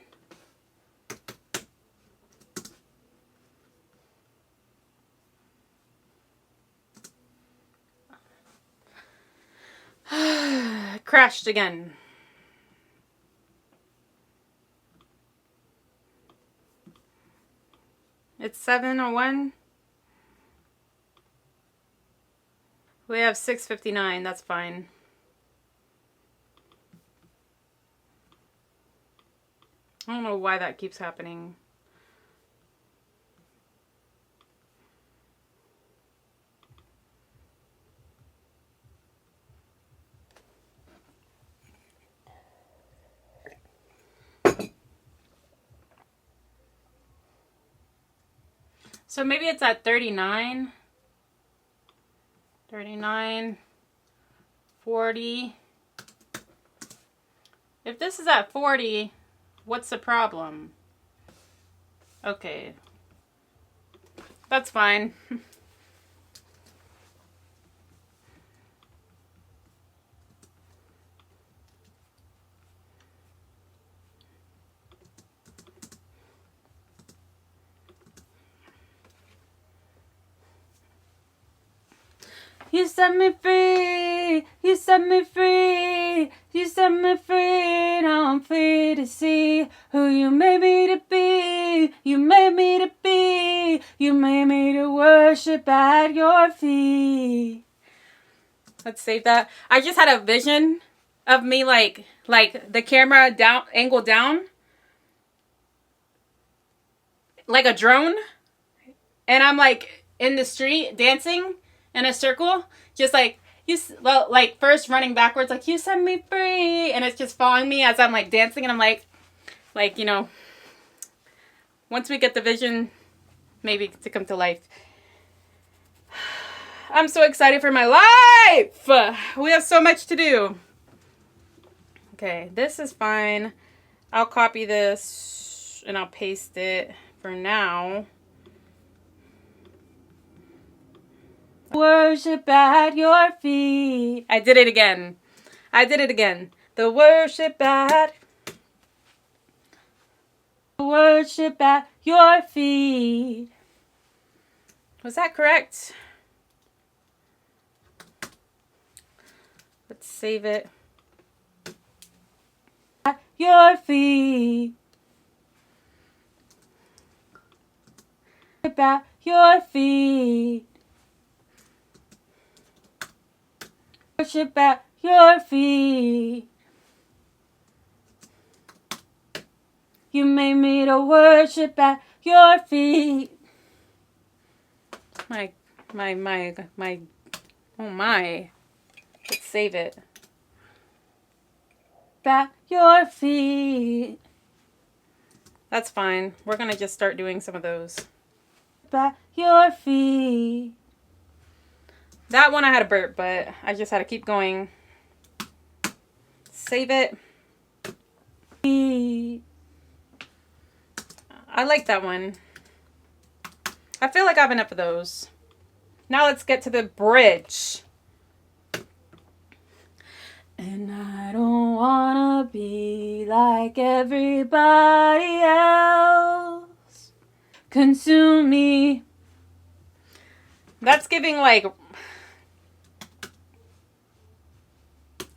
Crashed again. It's 7:01. We have 6:59. That's fine. I don't know why that keeps happening. So maybe it's at 39. 39, 40. If this is at 40, what's the problem? Okay. That's fine. You set me free, you set me free, you set me free, now I'm free to see who you made me to be, you made me to be, you made me to worship at your feet. Let's save that. I just had a vision of me like the camera down, angled down, like a drone, and I'm like in the street dancing in a circle, just like, well, like first running backwards, like you set me free, and it's just following me as I'm like dancing, and I'm like, you know, once we get the vision, maybe to come to life. I'm so excited for my life. We have so much to do. Okay, this is fine. I'll copy this and I'll paste it for now. Worship at your feet. I did it again. The worship at your feet. Was that correct? Let's save it. At your feet. At your feet. Worship at your feet. You made me to worship at your feet. Oh my. Let's save it. At your feet. That's fine. We're gonna just start doing some of those. At your feet. That one I had a burp, but I just had to keep going. Save it. I like that one. I feel like I have enough of those. Now let's get to the bridge. And I don't wanna be like everybody else. Consume me. That's giving like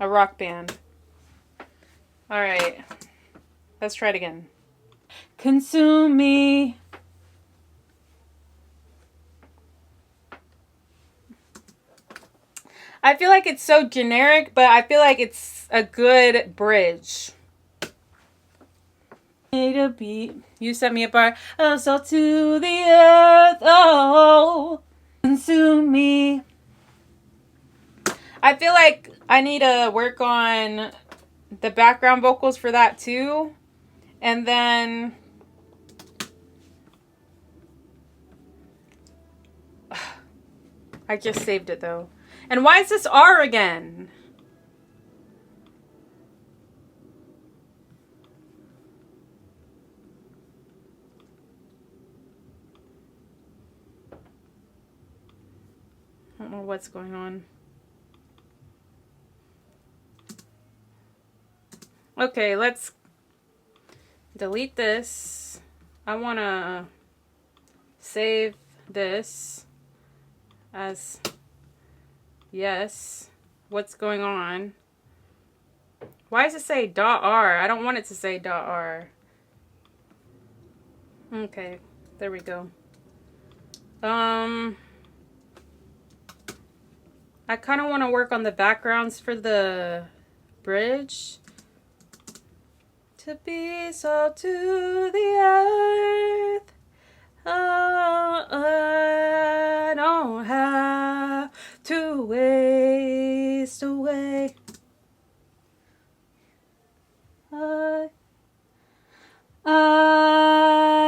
a rock band. Alright. Let's try it again. Consume me. I feel like it's so generic, but I feel like it's a good bridge. To be, you set me apart, oh, so to the earth, oh, consume me. I feel like I need to work on the background vocals for that too. And then I just saved it though. And why is this R again? I don't know what's going on. Okay, let's delete this. I want to save this as yes. What's going on? Why does it say .r? I don't want it to say .r. Okay, there we go. I kind of want to work on the backgrounds for the bridge. To be salt to the earth. Oh, I don't have to waste away. I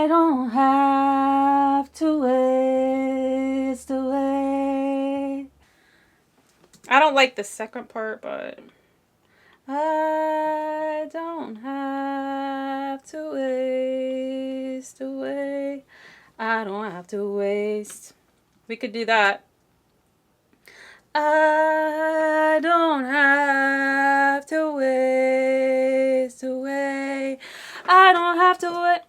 don't have to waste away. I don't like the second part, but I don't have to waste away. I don't have to waste. We could do that. I don't have to waste away. I don't have to wait.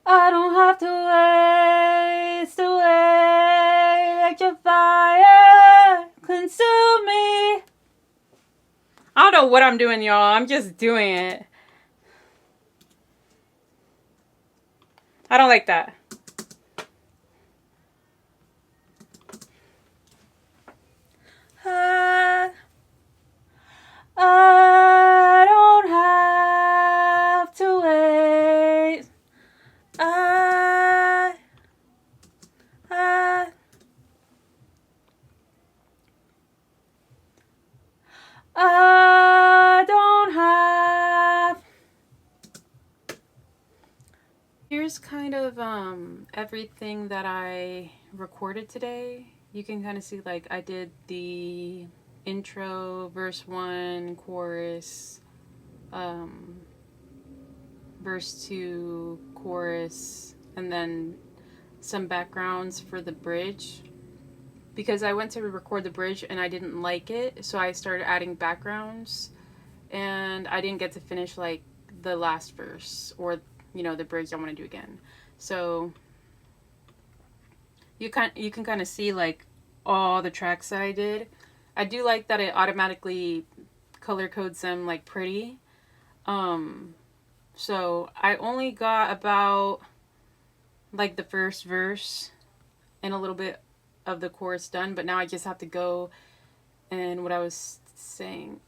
I don't have to waste away. Let your fire consume me. I don't know what I'm doing, y'all. I'm just doing it. I don't like that. I don't have to wait. I I don't have. Here's kind of everything that I recorded today. You can kind of see, like, I did the intro, verse 1, chorus, verse 2, chorus, and then some backgrounds for the bridge. Because I went to record the bridge and I didn't like it, so I started adding backgrounds, and I didn't get to finish like the last verse or, you know, the bridge I want to do again. So you can kind of see like all the tracks that I did. I do like that it automatically color codes them like pretty. So I only got about like the first verse and a little bit of the chorus done, but now I just have to go, and what I was saying,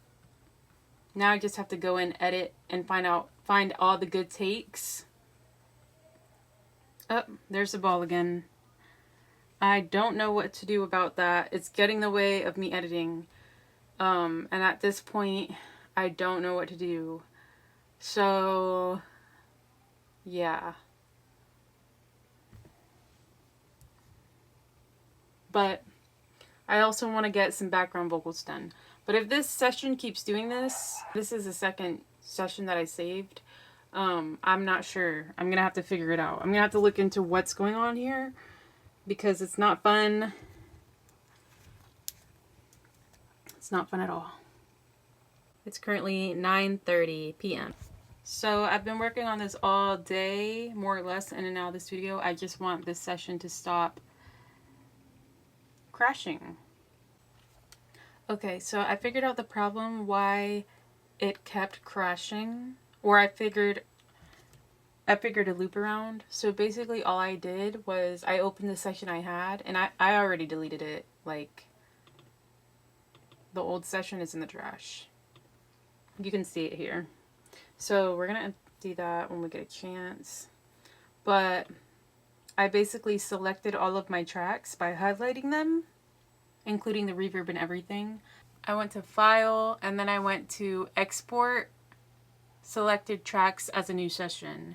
now I just have to go and edit and find all the good takes. Oh, there's the ball again. I don't know what to do about that. It's getting in the way of me editing. And at this point, I don't know what to do. So, yeah. But I also want to get some background vocals done. But if this session keeps doing this, this is the second session that I saved. I'm not sure. I'm going to have to figure it out. I'm going to have to look into what's going on here, because it's not fun. It's not fun at all. It's currently 9:30 p.m. So I've been working on this all day, more or less, in and out of the studio. I just want this session to stop crashing. Okay, so I figured out the problem why it kept crashing, or I figured a loop around. So basically all I did was I opened the session I had, and I already deleted it. Like, the old session is in the trash. You can see it here. So we're gonna empty that when we get a chance. But I basically selected all of my tracks by highlighting them, including the reverb and everything. I went to File, and then I went to Export Selected Tracks as a new session.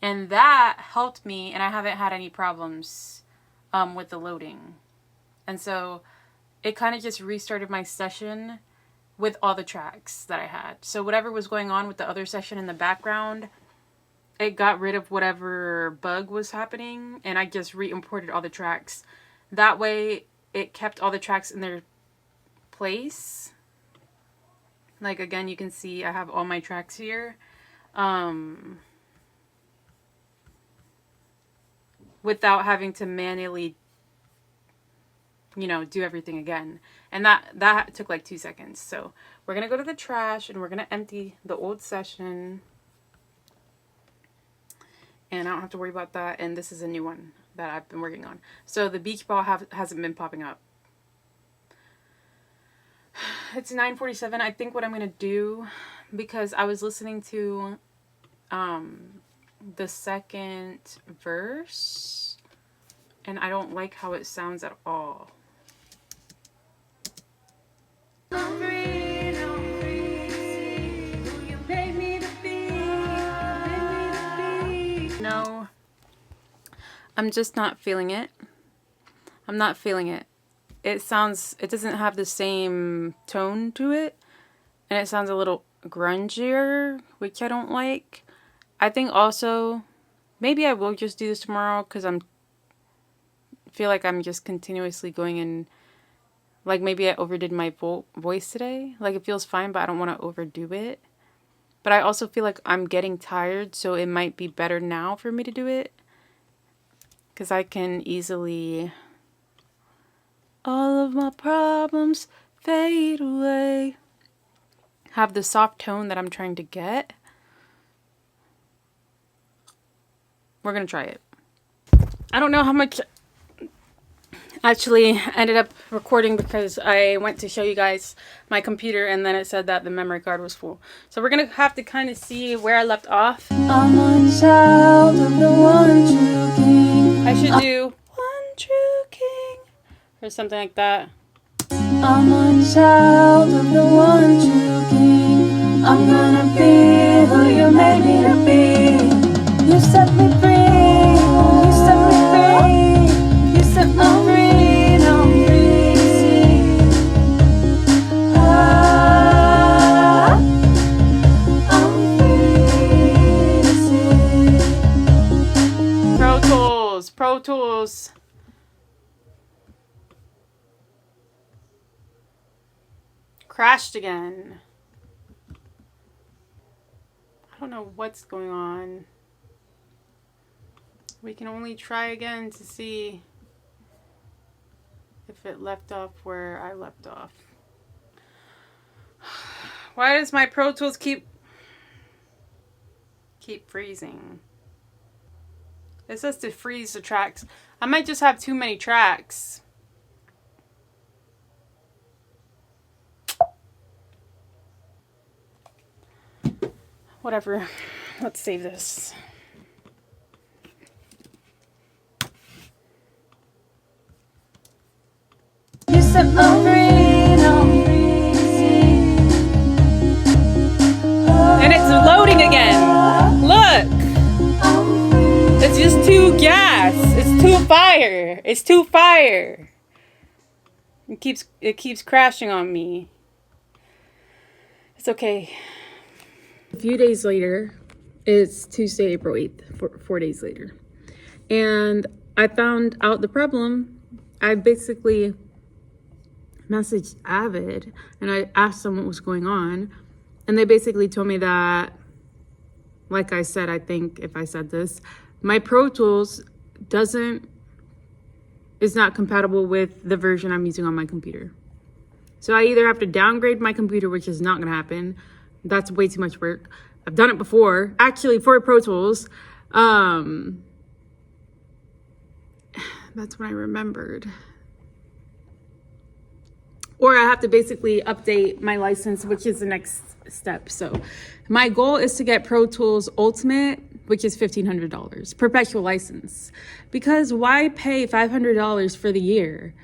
And that helped me, and I haven't had any problems with the loading. And so it kind of just restarted my session with all the tracks that I had. So whatever was going on with the other session in the background, it got rid of whatever bug was happening, and I just re-imported all the tracks. That way it kept all the tracks in their place. Like, again, you can see I have all my tracks here. Without having to manually, you know, do everything again. And that took like 2 seconds. So we're going to go to the trash, and we're going to empty the old session. And I don't have to worry about that. And this is a new one that I've been working on. So the beach ball hasn't been popping up. It's 9:47. I think what I'm going to do, because I was listening to the second verse, and I don't like how it sounds at all. No, I'm just not feeling it. I'm not feeling it. It doesn't have the same tone to it, and it sounds a little grungier, which I don't like. I think also, maybe I will just do this tomorrow, because feel like I'm just continuously going in, like maybe I overdid my voice today. Like, it feels fine, but I don't want to overdo it. But I also feel like I'm getting tired, so it might be better now for me to do it, because I can easily... all of my problems fade away. Have the soft tone that I'm trying to get. We're gonna try it. I don't know how much actually ended up recording, because I went to show you guys my computer, and then it said that the memory card was full. So we're gonna have to kind of see where I left off. I'm a child of the one true king. I should do one true king or something like that. I'm a child of the one true king. I'm gonna be who you made me to be. You set me free, you set me free, you set me free, now I'm free. Ah, I'm free to see. Pro Tools, Pro Tools. Crashed again. I don't know what's going on. We can only try again to see if it left off where I left off. Why does my Pro Tools keep freezing? It says to freeze the tracks. I might just have too many tracks. Whatever. Let's save this. You set me free, now I'm free. And it's loading again. Look. It's just too gas. It's too fire. It's too fire. It keeps crashing on me. It's okay. A few days later, it's Tuesday, April 8th, 4 days later. And I found out the problem. I basically messaged Avid and I asked them what was going on. And they basically told me that, like I said, I think if I said this, my Pro Tools is not compatible with the version I'm using on my computer. So I either have to downgrade my computer, which is not gonna happen. That's way too much work. I've done it before, actually for Pro Tools. That's when I remembered. Or I have to basically update my license, which is the next step. So my goal is to get Pro Tools Ultimate, which is $1,500, perpetual license. Because why pay $500 for the year,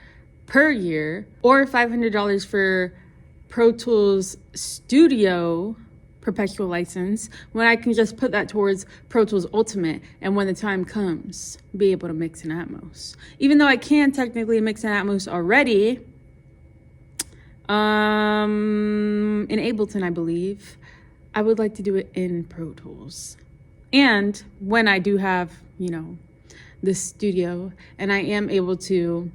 per year, or $500 for Pro Tools Studio perpetual license when I can just put that towards Pro Tools Ultimate and when the time comes, be able to mix in Atmos. Even though I can technically mix in Atmos already, in Ableton, I believe, I would like to do it in Pro Tools. And when I do have, the studio and I am able to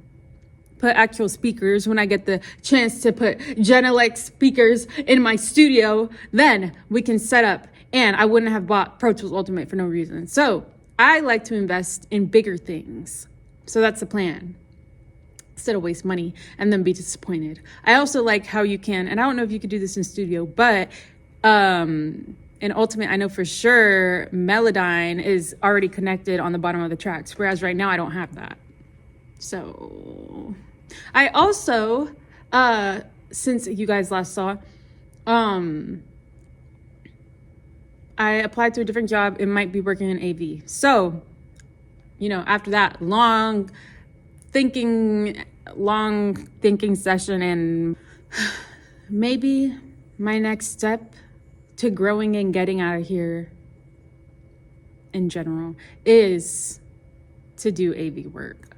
put actual speakers, when I get the chance to put Genelec speakers in my studio, then we can set up, and I wouldn't have bought Pro Tools Ultimate for no reason. So I like to invest in bigger things. So that's the plan, instead of waste money and then be disappointed. I also like how you can, and I don't know if you could do this in studio, but in Ultimate, I know for sure Melodyne is already connected on the bottom of the tracks, whereas right now I don't have that. So I also, since you guys last saw, I applied to a different job. It might be working in AV. So, after that long thinking session, and maybe my next step to growing and getting out of here in general is to do AV work.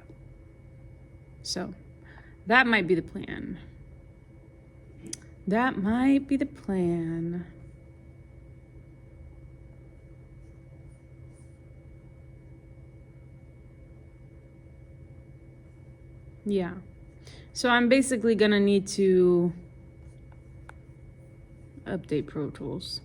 So that might be the plan. That might be the plan. Yeah. So I'm basically gonna need to update Pro Tools.